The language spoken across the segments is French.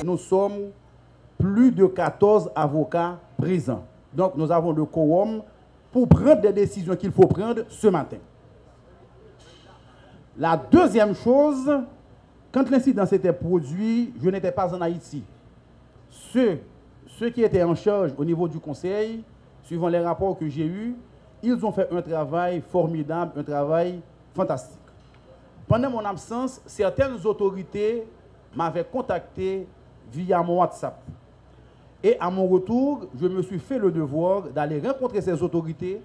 Nous sommes plus de 14 avocats présents. Donc nous avons le quorum pour prendre des décisions qu'il faut prendre ce matin. La deuxième chose, quand l'incident s'était produit, je n'étais pas en Haïti. Ceux qui étaient en charge au niveau du conseil, suivant les rapports que j'ai eus, ils ont fait un travail formidable, un travail fantastique. Pendant mon absence, certaines autorités m'avaient contacté via mon WhatsApp. Et à mon retour, je me suis fait le devoir d'aller rencontrer ces autorités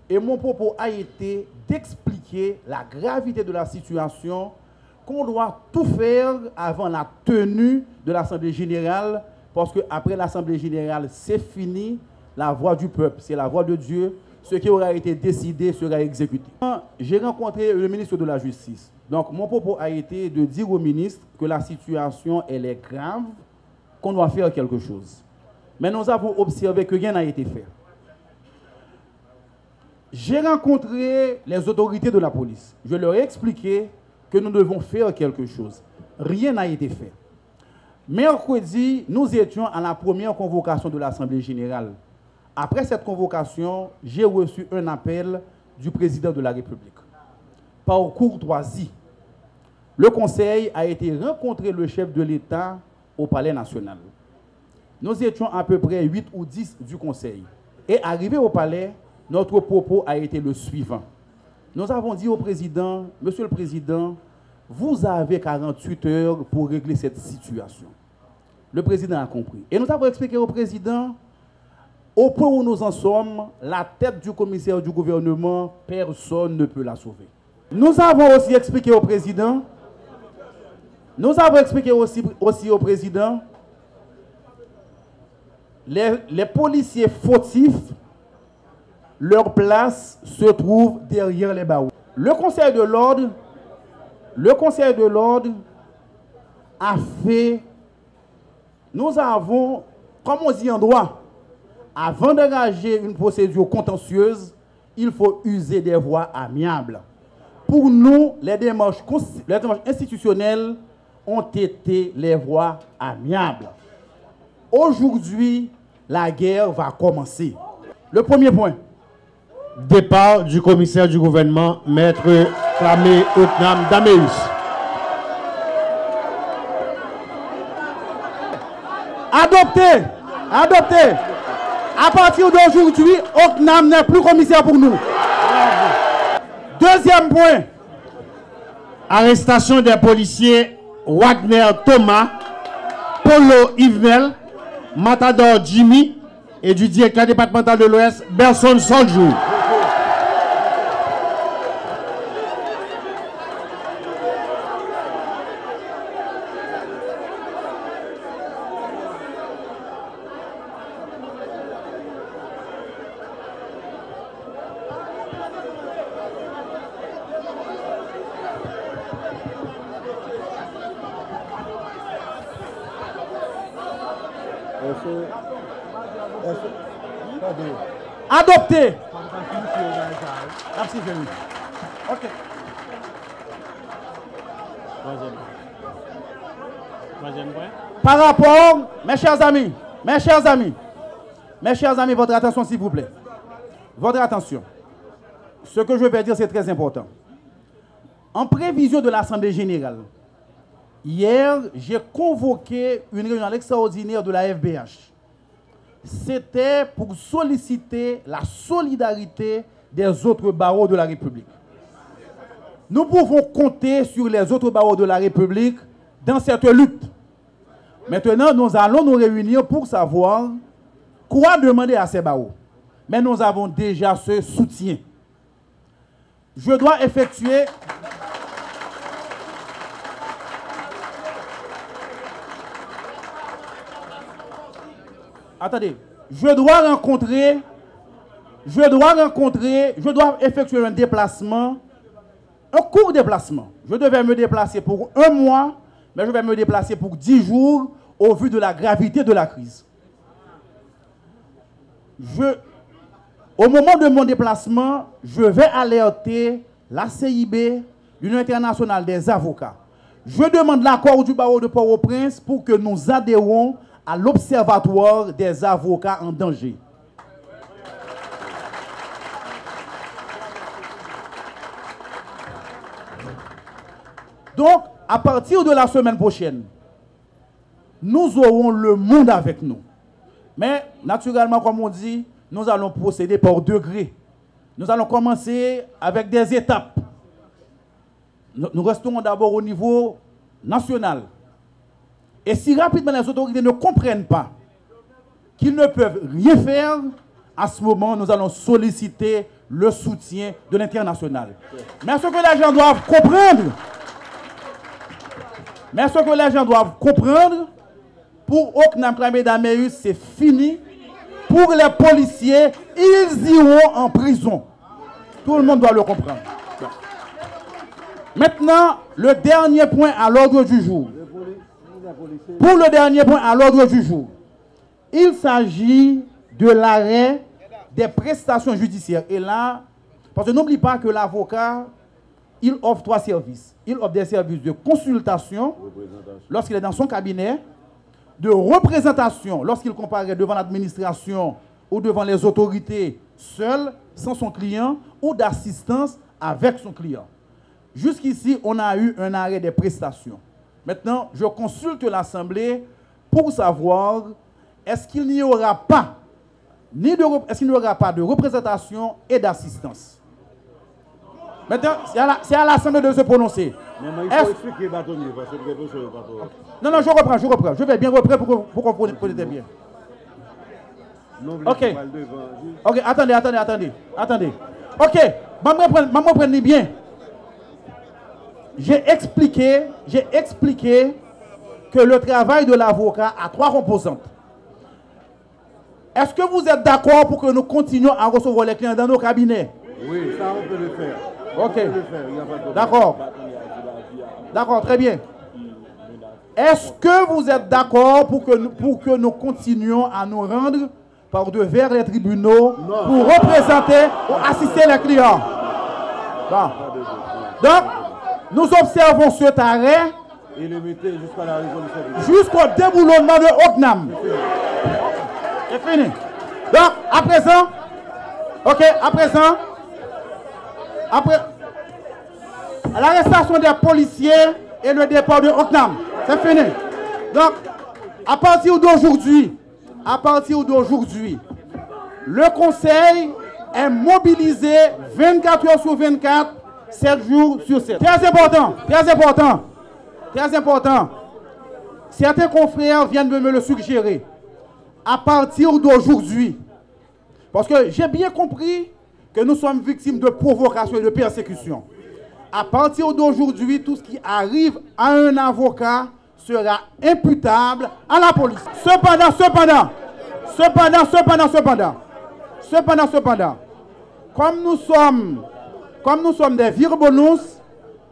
et mon propos a été d'expliquer la gravité de la situation, qu'on doit tout faire avant la tenue de l'Assemblée générale, parce qu'après l'Assemblée générale, c'est fini, la voix du peuple, c'est la voix de Dieu, ce qui aura été décidé sera exécuté. J'ai rencontré le ministre de la Justice. Donc mon propos a été de dire au ministre que la situation elle est grave, qu'on doit faire quelque chose. Mais nous avons observé que rien n'a été fait. J'ai rencontré les autorités de la police. Je leur ai expliqué que nous devons faire quelque chose. Rien n'a été fait. Mercredi, nous étions à la première convocation de l'Assemblée générale. Après cette convocation, j'ai reçu un appel du président de la République. Par courtoisie, le Conseil a été rencontrer le chef de l'État au Palais national. Nous étions à peu près 8 ou 10 du Conseil. Et arrivé au Palais, notre propos a été le suivant. Nous avons dit au président, Monsieur le Président, vous avez 48 heures pour régler cette situation. Le président a compris. Et nous avons expliqué au président, au point où nous en sommes, la tête du commissaire du gouvernement, personne ne peut la sauver. Nous avons aussi expliqué au président, au président, les policiers fautifs, leur place se trouve derrière les barreaux. Le Conseil de l'ordre a fait, nous avons, comme on dit en droit, avant d'engager une procédure contentieuse, il faut user des voies amiables. Pour nous, les démarches institutionnelles ont été les voies amiables. Aujourd'hui, la guerre va commencer. Le premier point. Départ du commissaire du gouvernement, Maître Klamé Otnam Dameus. Adopté. À partir d'aujourd'hui, Otnam n'est plus commissaire pour nous. Deuxième point. Arrestation des policiers Wagner Thomas, Polo Yvenel, Matador Jimmy et du directeur départemental de l'Ouest, Berson Soljou. Adopté. Merci, Jérémy. OK. Par rapport, mes chers amis, votre attention s'il vous plaît. Votre attention. Ce que je vais dire, c'est très important. En prévision de l'Assemblée générale, hier, j'ai convoqué une réunion extraordinaire de la FBH. C'était pour solliciter la solidarité des autres barreaux de la République. Nous pouvons compter sur les autres barreaux de la République dans cette lutte. Maintenant, nous allons nous réunir pour savoir quoi demander à ces barreaux. Mais nous avons déjà ce soutien. Je dois effectuer... Attendez, je dois effectuer un déplacement, un court déplacement. Je devais me déplacer pour 1 mois, mais je vais me déplacer pour 10 jours au vu de la gravité de la crise. Au moment de mon déplacement, je vais alerter la CIB, l'Union internationale des avocats, Je demande l'accord du barreau de Port-au-Prince pour que nous adhérons à l'Observatoire des avocats en danger. Donc, à partir de la semaine prochaine, nous aurons le monde avec nous. Mais, naturellement, comme on dit, nous allons procéder par degrés. Nous allons commencer avec des étapes. Nous resterons d'abord au niveau national. Et si rapidement les autorités ne comprennent pas qu'ils ne peuvent rien faire, à ce moment, nous allons solliciter le soutien de l'international. Mais ce que les gens doivent comprendre, pour Oknam Klamedameus, c'est fini. Pour les policiers, ils iront en prison. Tout le monde doit le comprendre. Maintenant, le dernier point à l'ordre du jour. Pour le dernier point à l'ordre du jour, il s'agit de l'arrêt des prestations judiciaires. Et là, parce que n'oublie pas que l'avocat, il offre 3 services. Il offre des services de consultation lorsqu'il est dans son cabinet, de représentation lorsqu'il comparaît devant l'administration ou devant les autorités seul, sans son client, ou d'assistance avec son client. Jusqu'ici, on a eu un arrêt des prestations. Maintenant, je consulte l'Assemblée pour savoir est-ce qu'il n'y aura pas de représentation et d'assistance. Maintenant, c'est à l'Assemblée de se prononcer. Mais il faut expliquer bâtonnier parce que non, je reprends. Je vais bien reprendre pour qu'on connaisse bien. Ok. Ok, attendez. Ok, maman prenne bien. J'ai expliqué que le travail de l'avocat a 3 composantes. Est-ce que vous êtes d'accord pour que nous continuions à recevoir les clients dans nos cabinets? Oui, ça on peut le faire. Ok. D'accord, très bien. Est-ce que vous êtes d'accord pour que nous continuions à nous rendre par devers les tribunaux pour représenter ou assister les clients? Bon. Donc, nous observons cet arrêt et le mettez jusqu'à la résolution. Jusqu'au déboulonnement de Oknam. C'est fini. Donc, à présent, après l'arrestation des policiers et le départ de Oknam, c'est fini. Donc, à partir d'aujourd'hui, le Conseil est mobilisé 24 heures sur 24, 7 jours sur 7. Très important. Certains confrères viennent de me le suggérer. À partir d'aujourd'hui, parce que j'ai bien compris que nous sommes victimes de provocation et de persécution. À partir d'aujourd'hui, tout ce qui arrive à un avocat sera imputable à la police. Cependant, comme nous sommes des virbonous,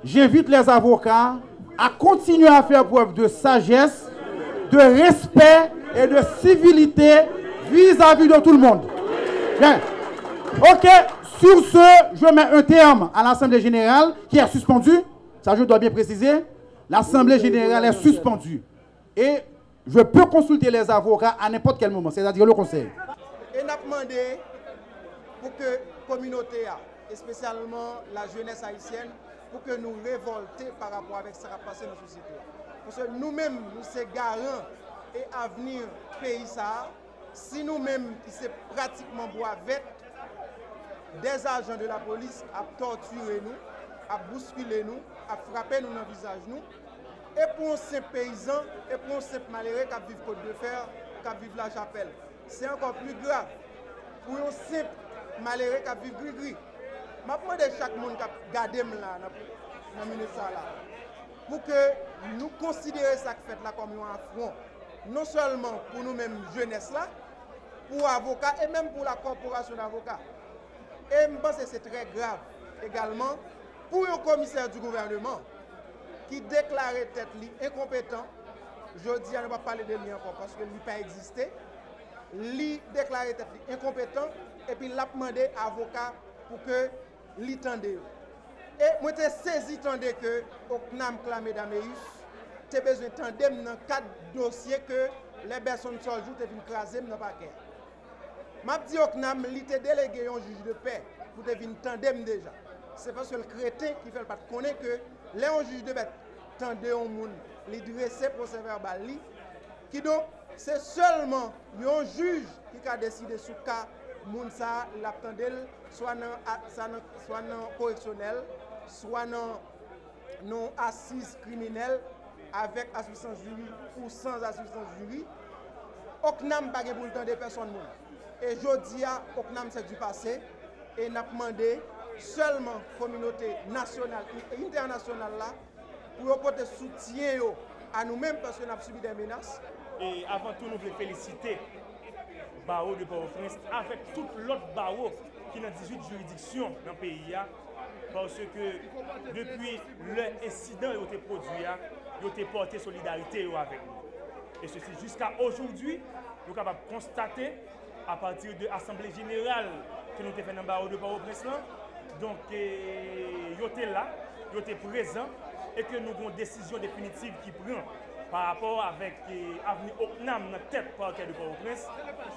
j'invite les avocats à continuer à faire preuve de sagesse, de respect et de civilité vis-à-vis de tout le monde. Bien. Ok, sur ce, je mets un terme à l'Assemblée générale qui est suspendue. Ça, je dois bien préciser. L'Assemblée générale est suspendue. Et je peux consulter les avocats à n'importe quel moment, c'est-à-dire le Conseil. Et nous avons demandé pour que la communauté, et spécialement la jeunesse haïtienne, pour que nous révoltions par rapport avec ce qui a passé dans la société. Parce que nous-mêmes, nous sommes garants et avenir pays ça. Si nous-mêmes, qui sommes pratiquement boivette, des agents de la police à torturer nous, à bousculer nous, à frapper nous dans le visage nous, et pour ces paysans, et pour ces malheureux qui vivent Côte de Fer, qui vivent la Chapelle. C'est encore plus grave. Pour ces malheureux qui vivent gris-gris. Je demande à chaque monde qui a gardé là, dans le ministère là, pour que nous considérions ça qui fait là comme un affront, non seulement pour nous-mêmes jeunesse là, pour avocats et même pour la corporation d'avocats. Et je pense que c'est très grave également pour un commissaire du gouvernement qui déclarait tête incompétent. Je dis, on ne va pas parler de lui encore parce qu'il n'a pas existé. Lui déclarait tête incompétent et puis il a demandé à avocat pour que lui tende. Et moi, j'ai saisi tandis que Oknam clamé d'Améus, tu as besoin de tandem dans 4 dossiers que les personnes sur le jour te viennent craser dans le paquet. M'a dit Oknam, il t'a délégué un juge de paix pour te venir tandem déjà. C'est parce que le crétin qui fait pas connaître que les juges de paix tendent un monde, les dresser procès verbal, qui donc c'est seulement un juge qui a décidé sur cas moun ça l'attendel soit dans correctionnel, soit non assise criminelle avec assistance jury ou sans assistance jury. Oknam pas pour le temps des personnes. Et jodi a Oknam c'est du passé et n'a demandé seulement communauté nationale et internationale là pour apporter soutien à nous-mêmes parce qu'on a subi des menaces. Et avant tout, nous voulons féliciter barreau de Port-au-Prince avec tout l'autre barreau qui dans 18 juridictions dans le pays parce que depuis l'incident qui a été produit, ils ont porté solidarité avec nous. Et ceci jusqu'à aujourd'hui, nous sommes capables de constater à partir de l'Assemblée générale que nous avons fait dans le barreau de Port-au-Prince. Donc, ils étaient là, ils étaient présents et que nous avons une décision définitive qui prend par rapport avec l'avenir Oknam dans la tête parquet de Port-au-Prince.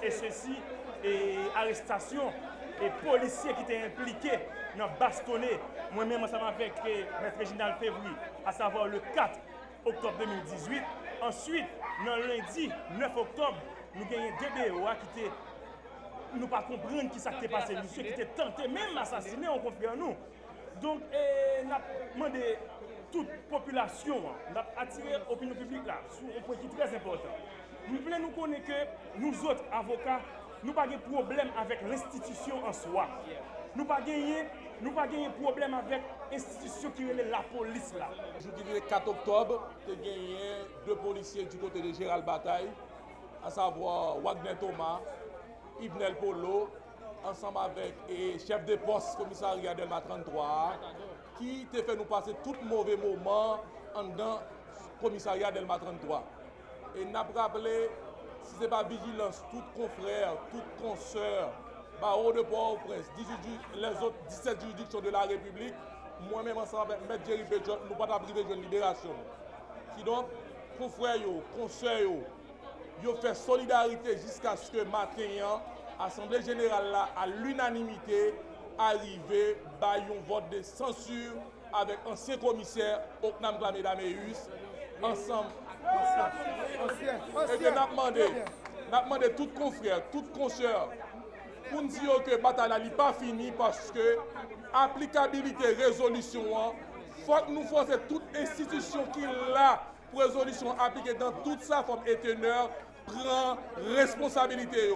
Et ceci est arrestation et policiers qui étaient impliqués dans bastonner moi-même ensemble avec M. Réginald Février, à savoir le 4 octobre 2018. Ensuite, dans le lundi 9 octobre, nous avons deux BOA qui étaient nous pas comprendre qui s'est passé, monsieur qui était tenté même assassiner en confrère nous. Donc, nous avons demandé toute population, nous avons attiré l'opinion publique là sur un point qui est très important. Nous voulons nous connaître que nous autres avocats, nous n'avons pas de problème avec l'institution en soi. Nous n'avons pas de problème avec l'institution qui est la police là. Le 4 octobre, nous avons gagné 2 policiers du côté de Gérald Bataille, à savoir Wagner Thomas, Yvenel Polo, ensemble avec le chef de poste commissariat Delma 33, qui t'a fait nous passer tout mauvais moment dans le commissariat Delma 33. Et nous avons rappelé, si ce n'est pas vigilance, tout confrère, toute consoeur, barreau de Port-au-Prince, les autres 17 juridictions de la République, moi-même ensemble avec M. Jerry Béjon, nous ne pouvons pas priver de libération. Qui donc, confrères, consoeurs, ils ont fait solidarité jusqu'à ce que matin, l'Assemblée générale là, à l'unanimité, arrivé à un vote de censure avec ancien commissaire Oknam clamé d'Améus, ensemble. Et que nous avons demandé tout confrère, tout consoeur, pour nous dire que la bataille n'est pas finie parce que l'applicabilité résolution, il faut que nous fassions toute institution qui l'a pour résolution appliquée dans toute sa forme et teneur, prend responsabilité.